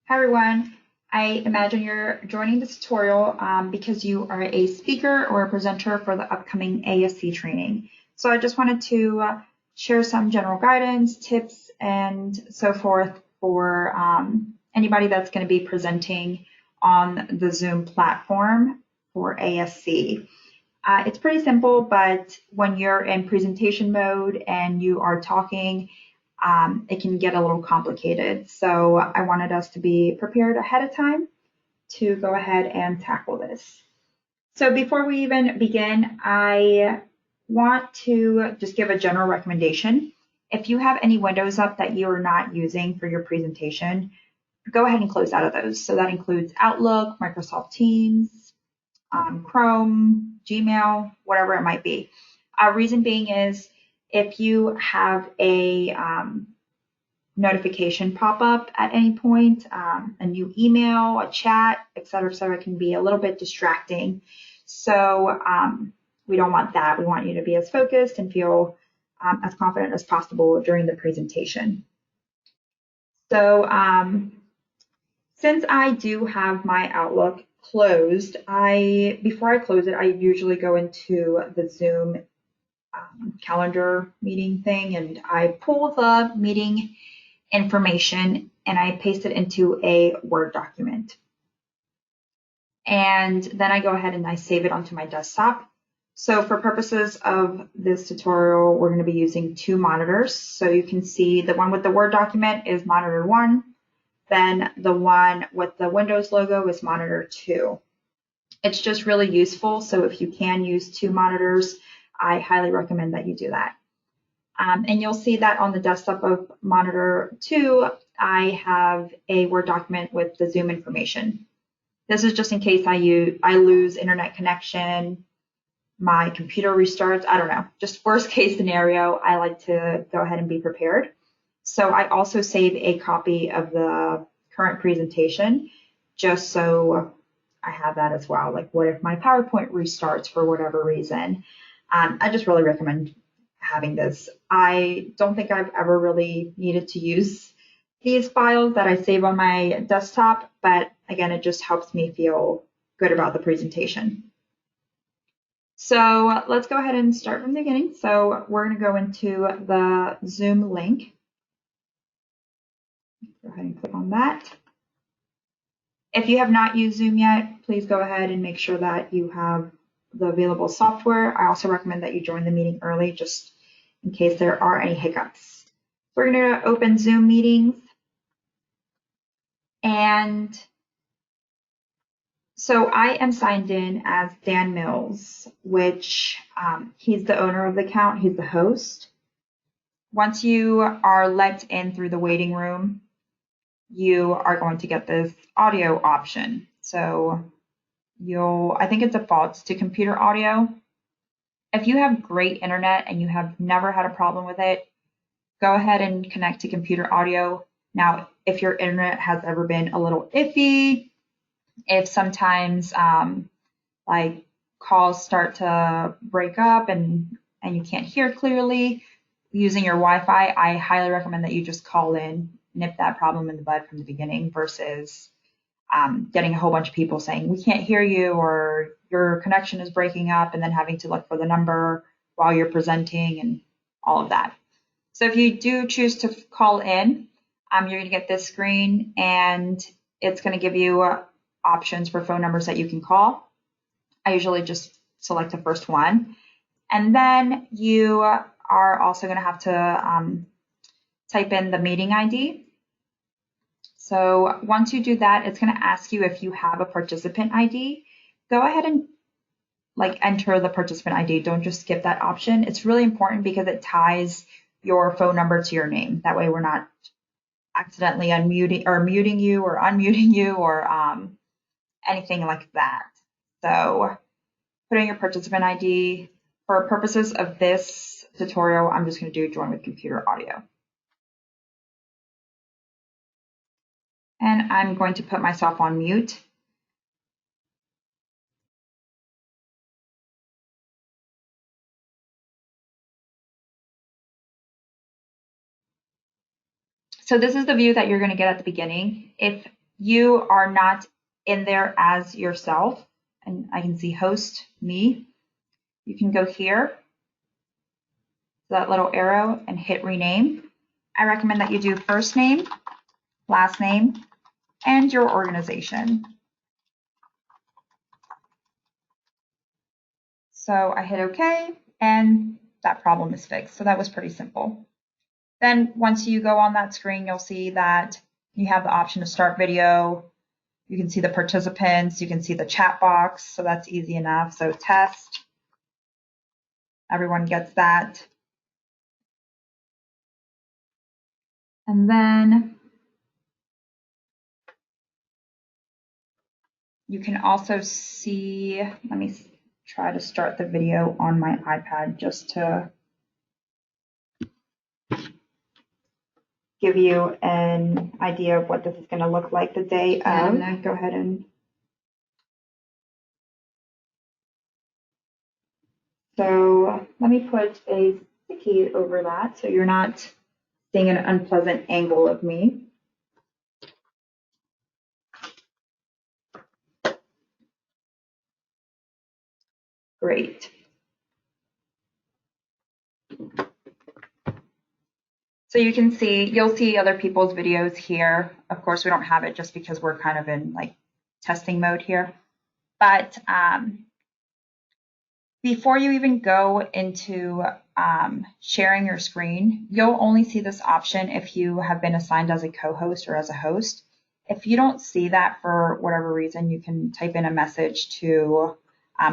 Hi everyone. I imagine you're joining this tutorial because you are a speaker or a presenter for the upcoming ASC training. So I just wanted to share some general guidance, tips, and so forth for anybody that's going to be presenting on the Zoom platform for ASC. It's pretty simple, but when you're in presentation mode and you are talking, it can get a little complicated. So I wanted us to be prepared ahead of time to go ahead and tackle this. So before we even begin, I want to just give a general recommendation. If you have any windows up that you are not using for your presentation, go ahead and close out of those. So that includes Outlook, Microsoft Teams, Chrome, Gmail, whatever it might be. Reason being is if you have a notification pop up at any point, a new email, a chat, et cetera, can be a little bit distracting. So we don't want that. We want you to be as focused and feel as confident as possible during the presentation. So since I do have my Outlook closed, before I close it, I usually go into the Zoom calendar meeting thing and I pull the meeting information and I paste it into a Word document. And then I go ahead and I save it onto my desktop. So for purposes of this tutorial, we're going to be using two monitors. So you can see the one with the Word document is monitor 1. Then the one with the Windows logo is monitor 2. It's just really useful. So if you can use two monitors, I highly recommend that you do that. And you'll see that on the desktop of monitor 2, I have a Word document with the Zoom information. This is just in case I lose internet connection, my computer restarts, I don't know, just worst case scenario, I like to go ahead and be prepared. So I also save a copy of the current presentation just so I have that as well. Like what if my PowerPoint restarts for whatever reason? I just really recommend having this. I don't think I've ever really needed to use these files that I save on my desktop, but again, it just helps me feel good about the presentation. So let's go ahead and start from the beginning. So we're going to go into the Zoom link. Go ahead and click on that. If you have not used Zoom yet, please go ahead and make sure that you have the available software. I also recommend that you join the meeting early just in case there are any hiccups. We're going to open Zoom meetings. And so I am signed in as Dan Mills, which he's the owner of the account. He's the host. Once you are let in through the waiting room, you are going to get this audio option. So I think it defaults to computer audio. If you have great internet and you have never had a problem with it, go ahead and connect to computer audio. Now, if your internet has ever been a little iffy, if sometimes like calls start to break up and you can't hear clearly using your Wi-Fi, I highly recommend that you just call in, nip that problem in the bud from the beginning versus getting a whole bunch of people saying, we can't hear you, or your connection is breaking up, and then having to look for the number while you're presenting and all of that. So if you do choose to call in, you're going to get this screen, and it's going to give you options for phone numbers that you can call. I usually just select the first one. And then you are also going to have to type in the meeting ID. So once you do that, it's going to ask you if you have a participant ID. Go ahead and enter the participant ID. Don't just skip that option. It's really important because it ties your phone number to your name. That way we're not accidentally muting you or unmuting you or anything like that. So put in your participant ID. For purposes of this tutorial, I'm just going to do join with computer audio. And I'm going to put myself on mute. So this is the view that you're going to get at the beginning. If you are not in there as yourself, and I can see host, me, you can go here, that little arrow, and hit rename. I recommend that you do first name, last name, and your organization. So I hit OK, and that problem is fixed. So that was pretty simple. Then once you go on that screen, you'll see that you have the option to start video. You can see the participants. You can see the chat box. So that's easy enough. So test. Everyone gets that. And then you can also see, let me try to start the video on my iPad just to give you an idea of what this is going to look like the day of. And then go ahead and so let me put a sticky over that so you're not seeing an unpleasant angle of me. Great. So you can see, you'll see other people's videos here. Of course, we don't have it just because we're kind of in like testing mode here. But before you even go into sharing your screen, you'll only see this option if you have been assigned as a co-host or as a host. If you don't see that for whatever reason, you can type in a message to,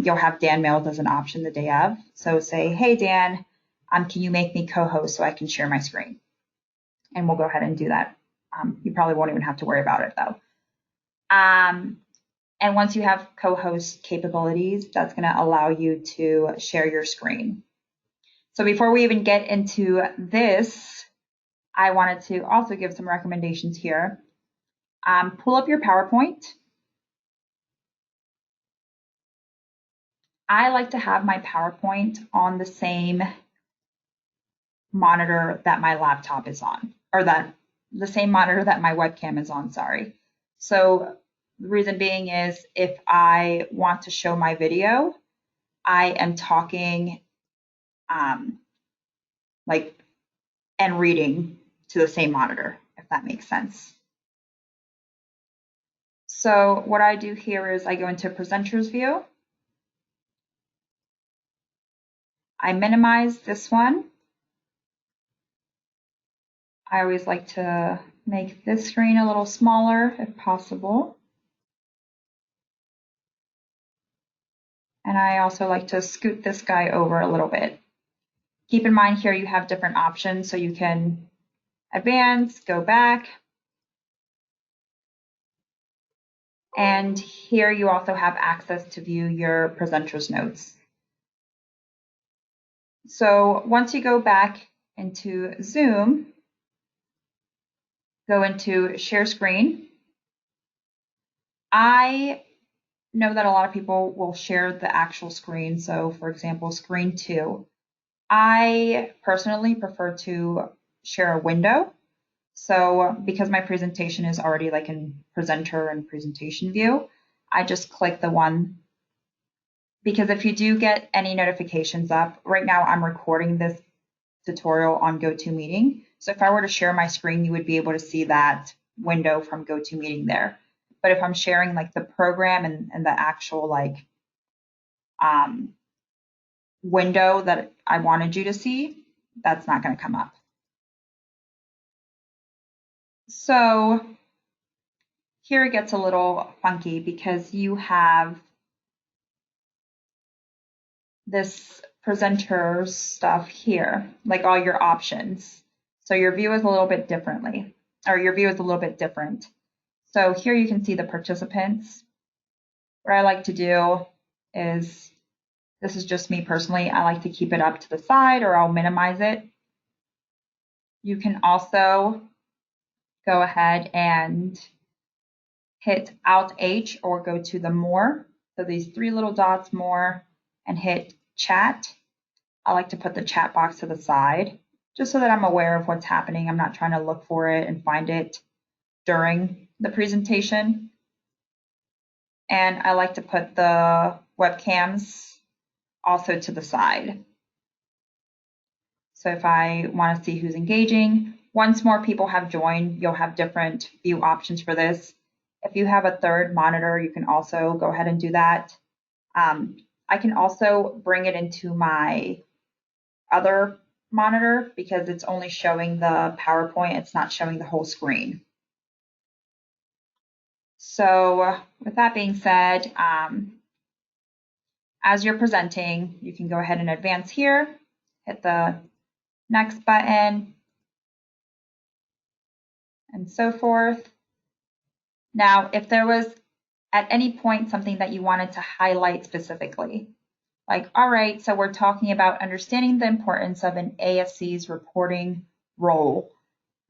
you'll have Dan mailed as an option the day of. So say, hey, Dan, can you make me co-host so I can share my screen? And we'll go ahead and do that. You probably won't even have to worry about it though. And once you have co-host capabilities, that's going to allow you to share your screen. So before we even get into this, I wanted to also give some recommendations here. Pull up your PowerPoint. I like to have my PowerPoint on the same monitor that my laptop is on, or the same monitor that my webcam is on, sorry. So the reason being is if I want to show my video, I am talking and reading to the same monitor, if that makes sense. So what I do here is I go into presenters view. I minimize this one. I always like to make this screen a little smaller if possible. And I also like to scoot this guy over a little bit. Keep in mind here you have different options, so you can advance, go back. And here you also have access to view your presenter's notes. So once you go back into Zoom, go into share screen. I know that a lot of people will share the actual screen. So for example, screen 2. I personally prefer to share a window. So because my presentation is already like in presenter and presentation view, I just click the one. Because if you do get any notifications up, right now I'm recording this tutorial on GoToMeeting. So if I were to share my screen, you would be able to see that window from GoToMeeting there. But if I'm sharing like the program and the actual like window that I wanted you to see, that's not going to come up. So here it gets a little funky because you have this presenter stuff here, like all your options. So your view is a little bit differently, or your view is a little bit different. So here you can see the participants. What I like to do is, this is just me personally, I like to keep it up to the side or I'll minimize it. You can also go ahead and hit Alt H or go to the more. So these 3 little dots, more, and hit chat. I like to put the chat box to the side just so that I'm aware of what's happening. I'm not trying to look for it and find it during the presentation, and I like to put the webcams also to the side. So if I want to see who's engaging, once more people have joined, you'll have different view options for this. If you have a third monitor, you can also go ahead and do that. I can also bring it into my other monitor because it's only showing the PowerPoint, it's not showing the whole screen. So with that being said, as you're presenting, you can go ahead and advance here, hit the next button, and so forth. Now, if there was at any point something that you wanted to highlight specifically, like, all right, so we're talking about understanding the importance of an ASC's reporting role,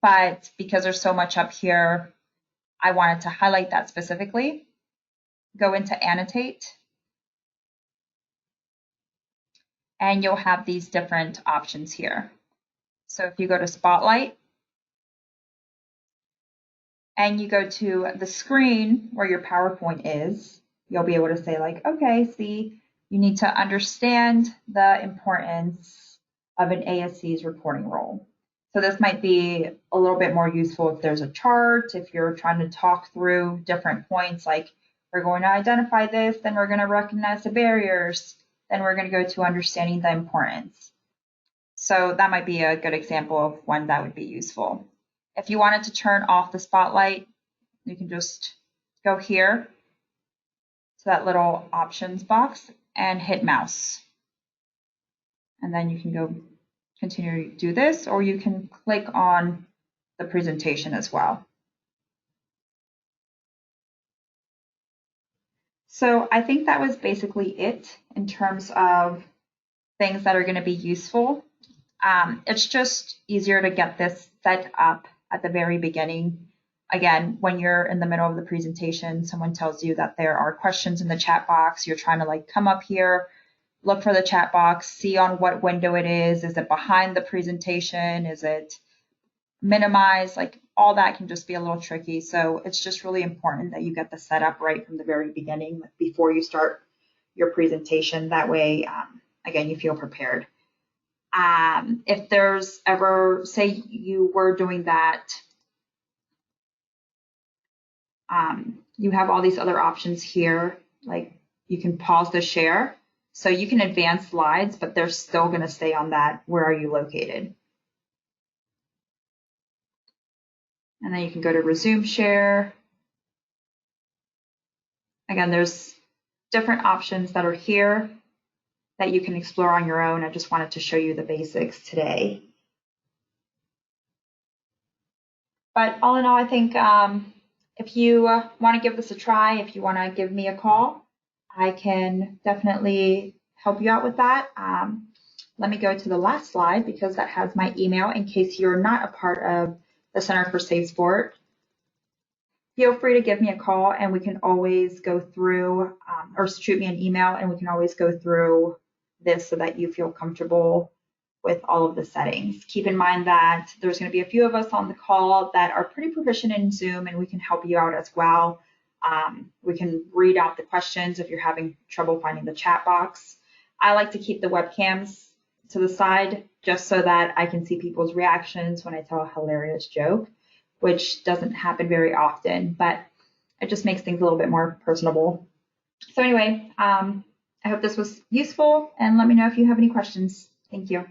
but because there's so much up here, I wanted to highlight that specifically. Go into annotate, and you'll have these different options here. So if you go to Spotlight, and you go to the screen where your PowerPoint is, you'll be able to say like, okay, see, you need to understand the importance of an ASC's reporting role. So this might be a little bit more useful if there's a chart, if you're trying to talk through different points, like we're going to identify this, then we're going to recognize the barriers, then we're going to go to understanding the importance. So that might be a good example of when that would be useful. If you wanted to turn off the spotlight, you can just go here to that little options box and hit mouse. And then you can go continue to do this, or you can click on the presentation as well. So I think that was basically it in terms of things that are going to be useful. It's just easier to get this set up at the very beginning. Again, when you're in the middle of the presentation, someone tells you that there are questions in the chat box, you're trying to like come up here, look for the chat box, see on what window it is it behind the presentation, is it minimized, like all that can just be a little tricky. So it's just really important that you get the setup right from the very beginning before you start your presentation. That way, again, you feel prepared. If there's ever, say you were doing that, you have all these other options here, like you can pause the share. So you can advance slides, but they're still going to stay on that, where are you located? And then you can go to resume share. Again, there's different options that are here that you can explore on your own. I just wanted to show you the basics today. But all in all, I think if you want to give this a try, if you want to give me a call, I can definitely help you out with that. Let me go to the last slide because that has my email in case you're not a part of the Center for Safe Sport. Feel free to give me a call and we can always go through, or shoot me an email and we can always go through this so that you feel comfortable with all of the settings. Keep in mind that there's going to be a few of us on the call that are pretty proficient in Zoom and we can help you out as well. We can read out the questions if you're having trouble finding the chat box. I like to keep the webcams to the side just so that I can see people's reactions when I tell a hilarious joke, which doesn't happen very often, but it just makes things a little bit more personable. So anyway, I hope this was useful and let me know if you have any questions. Thank you.